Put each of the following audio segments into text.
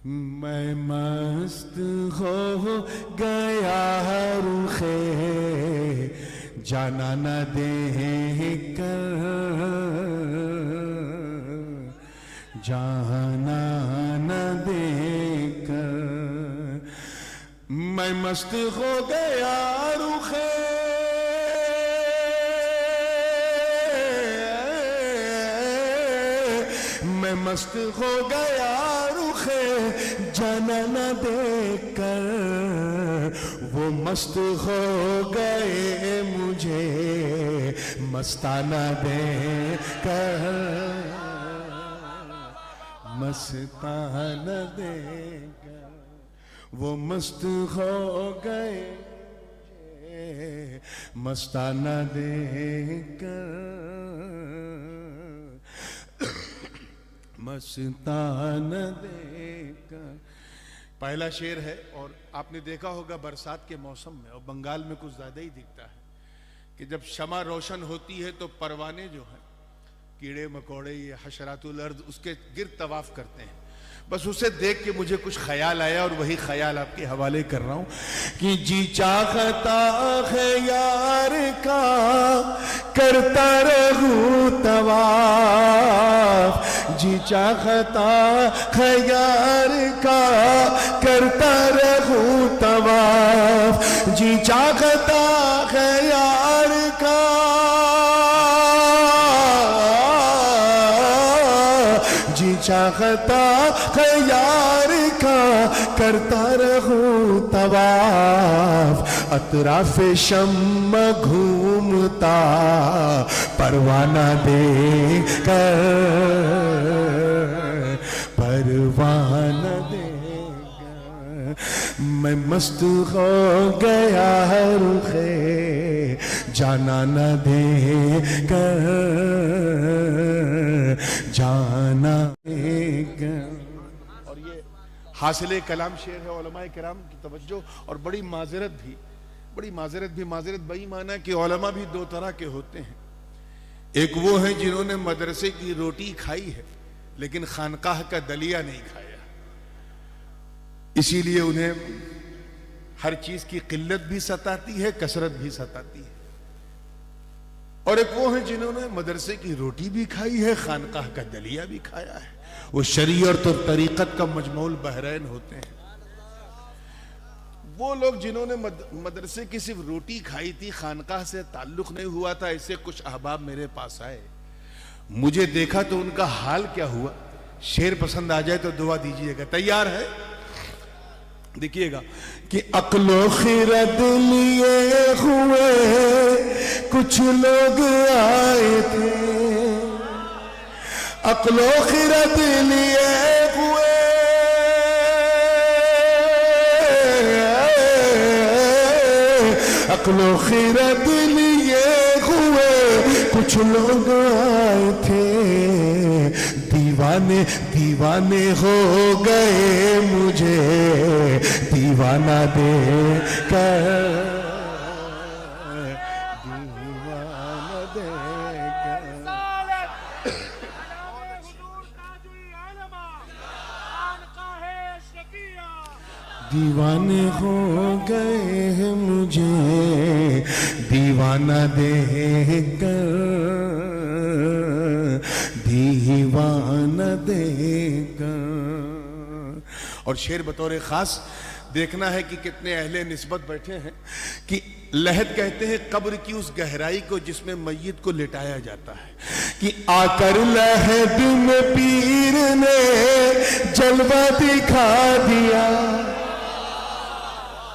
मैं मस्त हो गया रुखे जाना न दे कर, जाना न दे कर। मैं मस्त हो गया रुखे मैं मस्त हो गया रुखे जाना न देखकर, वो मस्त हो गए मुझे मस्ताना देकर, मस्ताना देकर। वो मस्त हो गए मुझे मस्ताना देकर, मस्ताना देकर। पहला शेर है और आपने देखा होगा बरसात के मौसम में और बंगाल में कुछ ज्यादा ही दिखता है कि जब शमा रोशन होती है तो परवाने जो हैं, कीड़े मकोड़े, ये हशरातुल अर्द, उसके गिर्द तवाफ करते हैं। बस उसे देख के मुझे कुछ ख्याल आया और वही ख्याल आपके हवाले कर रहा हूं कि जी चाहता है यार का करता रहूं तवाफ, जी चाहता है यार का करता रहूं तवाफ, जी चाहता है यार का जी चाहता है यार का करता रहूं तवाफ। अतराफ शम्म घूमता परवाना दे कर, परवाना दे कर। मैं मस्त हो गया रुखे जाना न दे कर, जाना देकर। और ये हासिले कलाम शेर है, उलमाए किराम की तवज्जो और बड़ी माजरत माजरत बेईमाना कि उलमा भी दो तरह के होते हैं। एक वो है जिन्होंने मदरसे की रोटी खाई है लेकिन खानकाह का दलिया नहीं खाया, इसीलिए उन्हें हर चीज की किल्लत भी सताती है, कसरत भी सताती है। और एक वो है जिन्होंने मदरसे की रोटी भी खाई है, खानकाह का दलिया भी खाया है। वो शरीयत और तरीकत का मजमूल बहरैन होते हैं। वो लोग जिन्होंने मदरसे की सिर्फ रोटी खाई थी, खानकाह से ताल्लुक नहीं हुआ था, ऐसे कुछ अहबाब मेरे पास आए, मुझे देखा तो उनका हाल क्या हुआ। शेर पसंद आ जाए तो दुआ दीजिएगा। तैयार है? देखिएगा कि अक्लो खिरद लिए हुए कुछ लोग आए थे, अक्लो खिरद लिए हुए अक्लो खिरद लिए हुए कुछ लोग आए थे, दीवाने दीवाने हो गए मुझे दीवाना दे कर, दीवाना दे कर। दीवाने हो गए मुझे दीवाना दे कर, दीवाना देगा। और शेर बतौर खास देखना है कि कितने अहले निस्बत बैठे हैं कि लहद कहते हैं कब्र की उस गहराई को जिसमें मय्यत को लिटाया जाता है, कि आकर लहद में पीर ने जलवा दिखा दिया।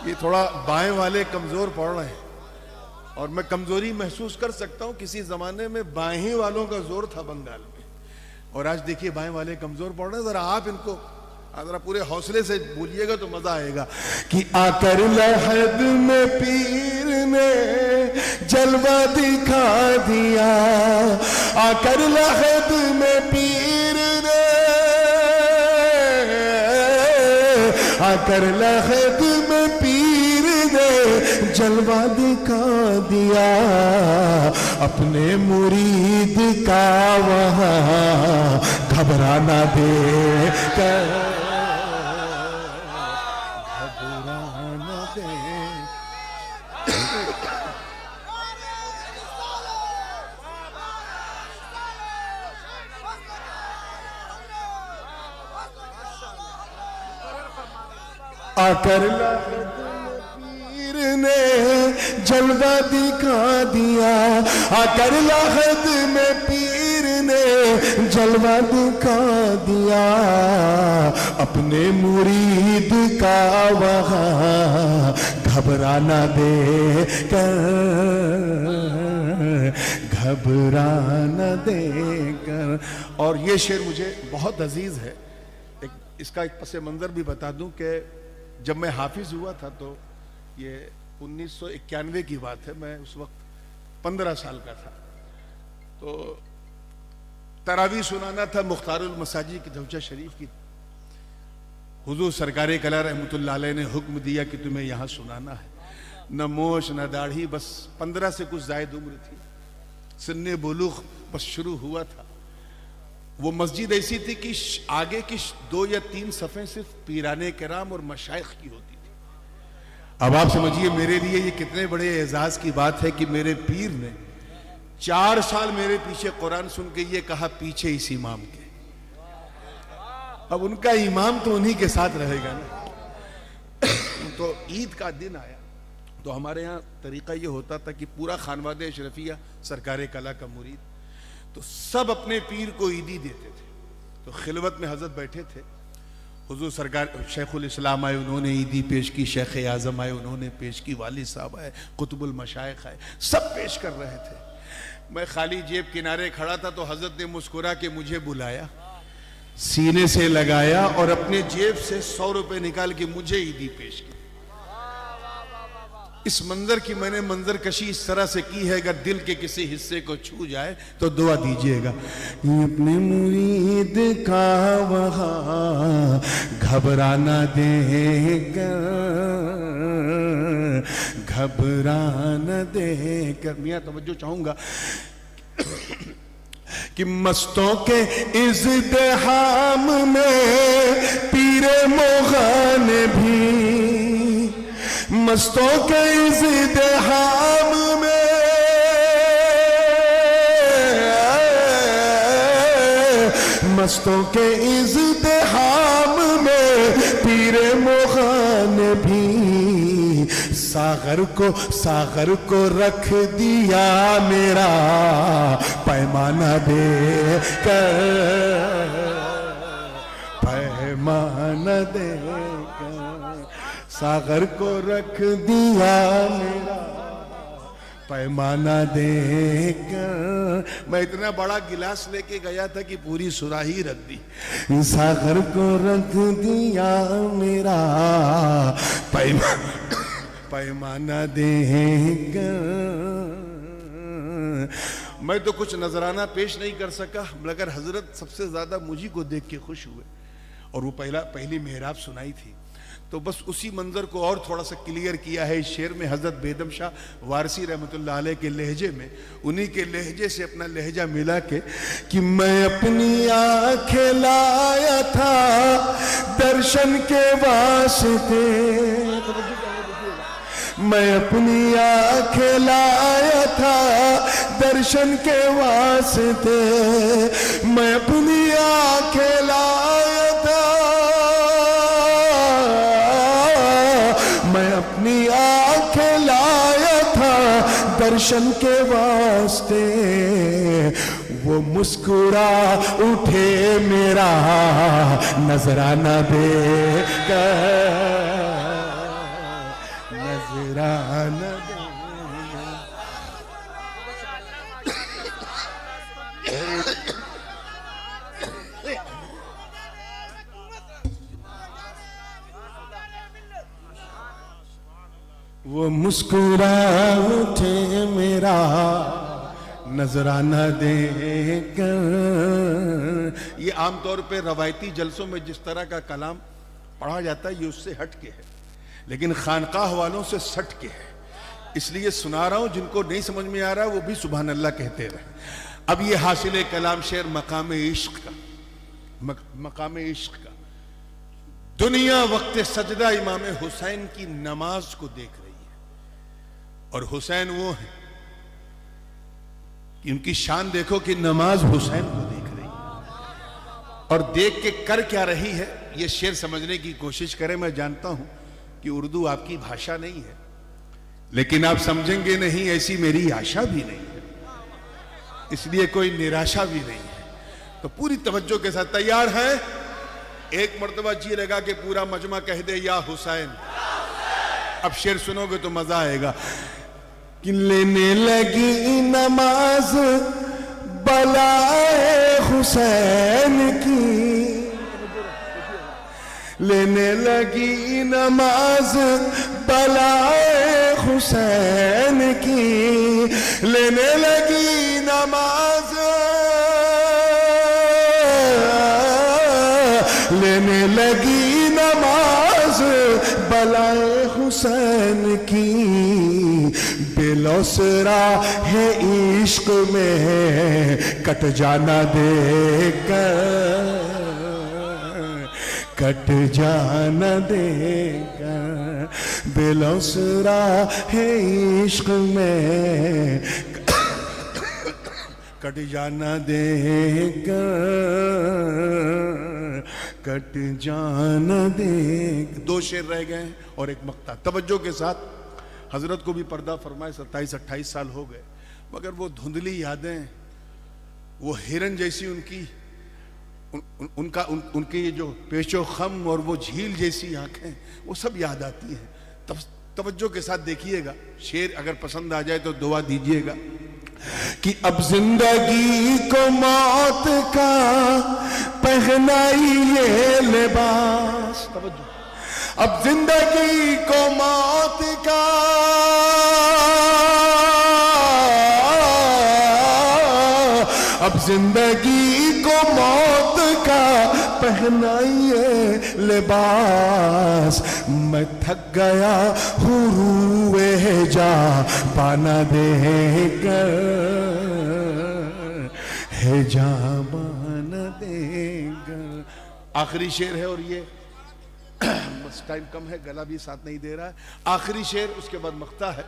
ये थोड़ा बाएं वाले कमजोर पड़ रहे हैं और मैं कमजोरी महसूस कर सकता हूं। किसी जमाने में बाएं वालों का जोर था बंगाल में, और आज देखिए बाएं वाले कमजोर पड़ रहे हैं। जरा आप इनको जरा पूरे हौसले से बोलिएगा तो मजा आएगा कि आकर लहद में पीर ने जलवा दिखा दिया, आकर लहद में पीर ने आकर लहद में पीर ने जलवा दिखा दिया, अपने मुरीद का वहां घबराना दे कर, आकर पीर ने जलवा दिखा दिया, आकर लाहद में पीर ने जलवा दिखा दिया, अपने मुरीद का वहाँ घबराना दे कर, घबराना दे कर। और ये शेर मुझे बहुत अजीज है। इसका एक पस मंजर भी बता दूं कि जब मैं हाफिज हुआ था तो ये 1991 की बात है, मैं उस वक्त 15 साल का था। तो तरावी सुनाना था मुख्तारुल मसाजी की दौचा शरीफ की। हुजूर सरकार कला रहमतुल्लाह अलैह ने हुक्म दिया कि तुम्हें यहाँ सुनाना है। न मोश न दाढ़ी, बस 15 से कुछ जायद उम्र थी, सिन्ने बुलूग बस शुरू हुआ था। वो मस्जिद ऐसी थी कि आगे की 2 या 3 सफ़े सिर्फ पीराने किराम और मशाइख की होती थी। अब आप समझिए मेरे लिए ये कितने बड़े एजाज की बात है कि मेरे पीर ने 4 साल मेरे पीछे कुरान सुन के ये कहा पीछे इस इमाम के। अब उनका इमाम तो उन्हीं के साथ रहेगा ना। तो ईद का दिन आया तो हमारे यहाँ तरीका ये होता था कि पूरा खानवादे अशरफिया सरकार कला का मुरीद, तो सब अपने पीर को ईदी देते थे। तो खिलवत में हजरत बैठे थे, हुजूर सरकार शेखुल इस्लाम आए, उन्होंने ईदी पेश की, शेख आज़म आए, उन्होंने पेश की, वाली साहब आए, कुतुबुल मशाइख आए, सब पेश कर रहे थे। मैं खाली जेब किनारे खड़ा था तो हजरत ने मुस्कुरा के मुझे बुलाया, सीने से लगाया और अपने जेब से 100 रुपए निकाल के मुझे ईदी पेश की। इस मंजर की मैंने मंजर कशी इस तरह से की है, अगर दिल के किसी हिस्से को छू जाए तो दुआ दीजिएगा। अपने मुरीद का वहाँ घबराना देगा, घबराना देगा। मियाँ तवज्जो चाहूंगा कि मस्तों के इज़्तिहाम में पीरे मोगान भी, मस्तों के इज़्तिहाम में मस्तों के इज़्तिहाम में पीरे मोगान भी सागर को रख दिया मेरा पैमाना दे कर, पैमाना दे कर, सागर को रख दिया मेरा पैमाना दे कर। मैं इतना बड़ा गिलास लेके गया था कि पूरी सुराही रख दी। सागर को रख दिया मेरा पैमाना देगा। मैं तो कुछ नजराना पेश नहीं कर सका, मगर हजरत सबसे ज्यादा मुझी को देख के खुश हुए और वो पहली मेहराब सुनाई थी। तो बस उसी मंजर को और थोड़ा सा क्लियर किया है इस शेर में। हजरत बेदम शाह वारसी रहमतुल्लाह अलैह के लहजे में, उन्हीं के लहजे से अपना लहजा मिला के कि मैं अपनी आंखें लाया था दर्शन के वास्ते, मैं अपनी आंखें लाया था दर्शन के वास्ते, मैं अपनी आंखें लाया था, मैं अपनी आंखें लाया था दर्शन के वास्ते। वो मुस्कुरा उठे मेरा नजराना देकर, नजराना दे। वो मुस्कुरा उठे मेरा नजराना देकर। ये आमतौर पे रवायती जलसों में जिस तरह का कलाम पढ़ा जाता है ये उससे हट के है, लेकिन खानकाह वालों से सट के है, इसलिए सुना रहा हूं। जिनको नहीं समझ में आ रहा वो भी सुभान अल्लाह कहते रहे। अब ये हासिल कलाम शेर मकाम इश्क का, मकाम इश्क का। दुनिया वक्त सजदा इमाम हुसैन की नमाज को देख रही है और हुसैन वो है कि उनकी शान देखो कि नमाज हुसैन को देख रही है और देख के कर क्या रही है। ये शेर समझने की कोशिश करें। मैं जानता हूं कि उर्दू आपकी भाषा नहीं है, लेकिन आप समझेंगे नहीं ऐसी मेरी आशा भी नहीं है, इसलिए कोई निराशा भी नहीं है। तो पूरी तवज्जो के साथ तैयार है? एक मर्तबा जी लगा के पूरा मजमा कह दे या हुसैन। अब शेर सुनोगे तो मजा आएगा कि लेने लगी नमाज बलाए हुसैन की, लेने लगी नमाज बलाए हुसैन की, लेने लगी नमाज, लेने लगी नमाज बलाए हुसैन की, बेलौसरा है इश्क में कट जाना देकर, कट जाना देगा, बेलौसरा है इश्क में कट जाना देगा, कट जाना देगा। 2 शेर रह गए और एक मक्ता। तवज्जो के साथ, हजरत को भी पर्दा फरमाए 27-28 साल हो गए, मगर वो धुंधली यादें, वो हिरन जैसी उनकी उनके ये जो पेशो खम और वो झील जैसी आंखें, वो सब याद आती हैं। तवज्जो के साथ देखिएगा, शेर अगर पसंद आ जाए तो दुआ दीजिएगा कि अब जिंदगी को मौत का पहनाइए लिबास, अब जिंदगी को मौत का, अब जिंदगी को मौत का पहनाइए लिबास, मैं थक गया हूँ रूए जा पाना देकर, है जा पाना देकर। आखिरी शेर है और ये बस टाइम कम है, गला भी साथ नहीं दे रहा है। आखिरी शेर, उसके बाद मक्ता है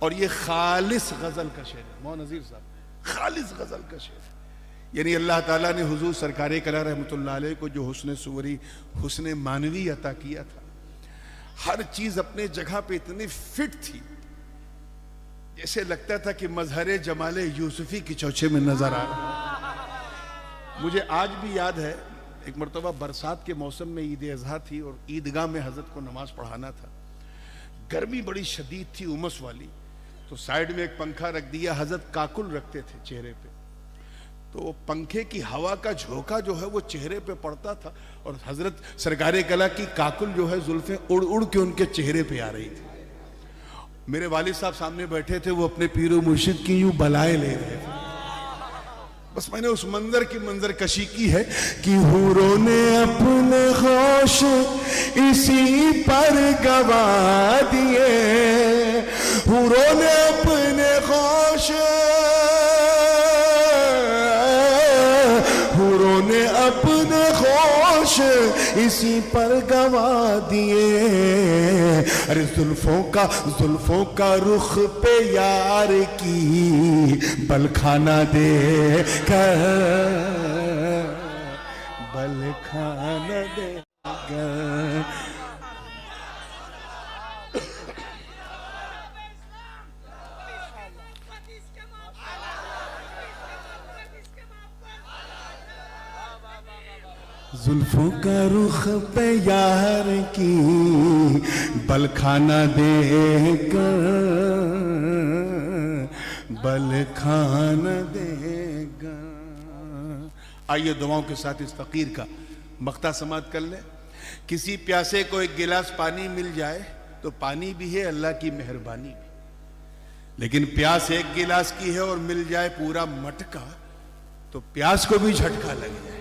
और ये खालिस गजल का शेर है। मोहन नजीर साहब, खालिस गजल का शेर, यानी अल्लाह ताला ने हुजूर सरकार कला रहमतुल्लाह अलैह को जो हुस्न सुवरी, हुस्न मानवी अता किया था, हर चीज अपने जगह पे इतनी फिट थी जैसे लगता था कि मजहरे जमाले यूसुफी की चौचे में नजर आ रहा। मुझे आज भी याद है, एक मरतबा बरसात के मौसम में ईद अज़हा थी और ईदगाह में हजरत को नमाज पढ़ाना था। गर्मी बड़ी शदीद थी, उमस वाली, तो साइड में एक पंखा रख दिया। हजरत काकुल रखते थे चेहरे पे, तो पंखे की हवा का झोंका जो है वो चेहरे पे पड़ता था और हजरत सरकारे कला की काकुल जो है जुल्फें उड़ उड़ के उनके चेहरे पे आ रही थी। मेरे वालिद साहब सामने बैठे थे, वो अपने पीरो मुर्शिद की यूं बलाए ले रहे थे। बस मैंने उस मंजर की मंजर कशी की है कि हूरों ने अपने होश इसी पर गवा दिए, हूरों ने अपने होश, हूरों ने अपने होश इसी पर गवा दिए। अरे जुल्फों का रुख पे यार की बलखाना दे कर, बलखाना दे कर। जुल्फों का रुख पे यार की बलखाना देकर, बलखाना देगा। आइए दुआओं के साथ इस फकीर का मक्ता समात कर ले। किसी प्यासे को एक गिलास पानी मिल जाए तो पानी भी है अल्लाह की मेहरबानी भी, लेकिन प्यास एक गिलास की है और मिल जाए पूरा मटका तो प्यास को भी झटका लग जाए।